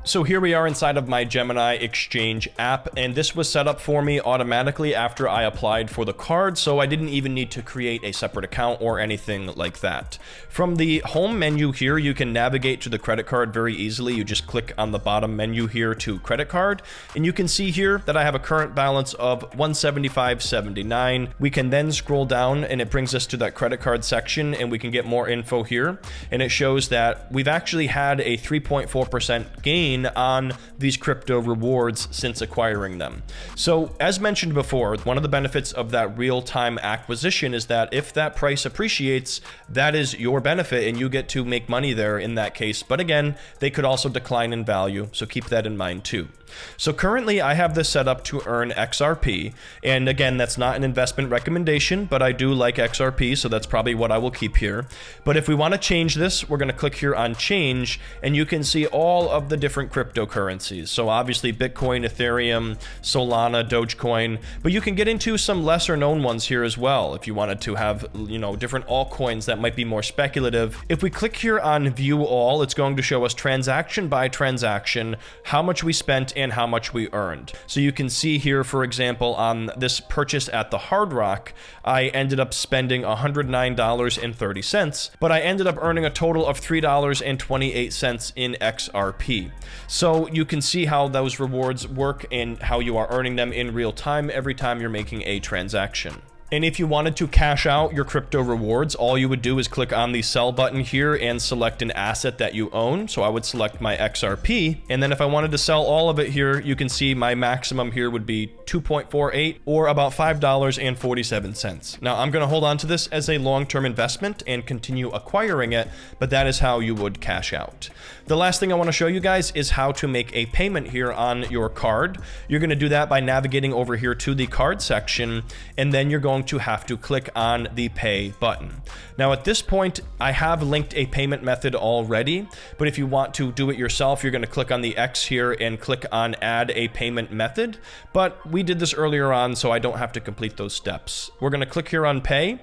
So here we are inside of my Gemini exchange app, and this was set up for me automatically after I applied for the card, so I didn't even need to create a separate account or anything like that. From the home menu here, you can navigate to the credit card very easily. You just click on the bottom menu here to credit card, and you can see here that I have a current balance of $175.79. We can then scroll down and it brings us to that credit card section, and we can get more info here, and it shows that we've actually had a 3.4% gain on these crypto rewards since acquiring them. So as mentioned before, one of the benefits of that real-time acquisition is that if that price appreciates, that is your benefit and you get to make money there in that case. But again, they could also decline in value, so keep that in mind too. So currently I have this set up to earn XRP, and again, that's not an investment recommendation, but I do like XRP, so that's probably what I will keep here. But if we want to change this, we're going to click here on change, and you can see all of the different cryptocurrencies. So obviously Bitcoin, Ethereum, Solana, Dogecoin, but you can get into some lesser known ones here as well if you wanted to have, you know, different altcoins that might be more speculative. If we click here on view all, it's going to show us transaction by transaction, how much we spent and how much we earned. So you can see here, for example, on this purchase at the Hard Rock, I ended up spending $109.30, but I ended up earning a total of $3.28 in XRP. So you can see how those rewards work and how you are earning them in real time every time you're making a transaction. And if you wanted to cash out your crypto rewards, all you would do is click on the sell button here and select an asset that you own. So I would select my XRP. And then if I wanted to sell all of it here, you can see my maximum here would be 2.48 or about $5.47. Now I'm going to hold on to this as a long-term investment and continue acquiring it, but that is how you would cash out. The last thing I want to show you guys is how to make a payment here on your card. You're going to do that by navigating over here to the card section, and then you're going to have to click on the pay button. Now at this point, I have linked a payment method already, but if you want to do it yourself, you're going to click on the X here and click on add a payment method. But we did this earlier on, so I don't have to complete those steps. We're going to click here on pay.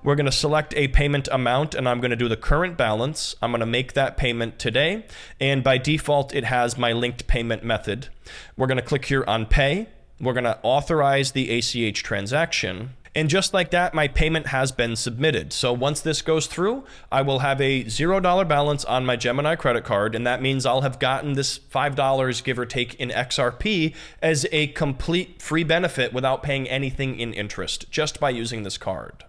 We're going to select a payment amount, and I'm going to do the current balance. I'm going to make that payment today, and by default, it has my linked payment method. We're going to click here on pay. We're going to authorize the ACH transaction. And just like that, my payment has been submitted. So once this goes through, I will have a $0 balance on my Gemini credit card, and that means I'll have gotten this $5, give or take, in XRP as a complete free benefit without paying anything in interest, just by using this card.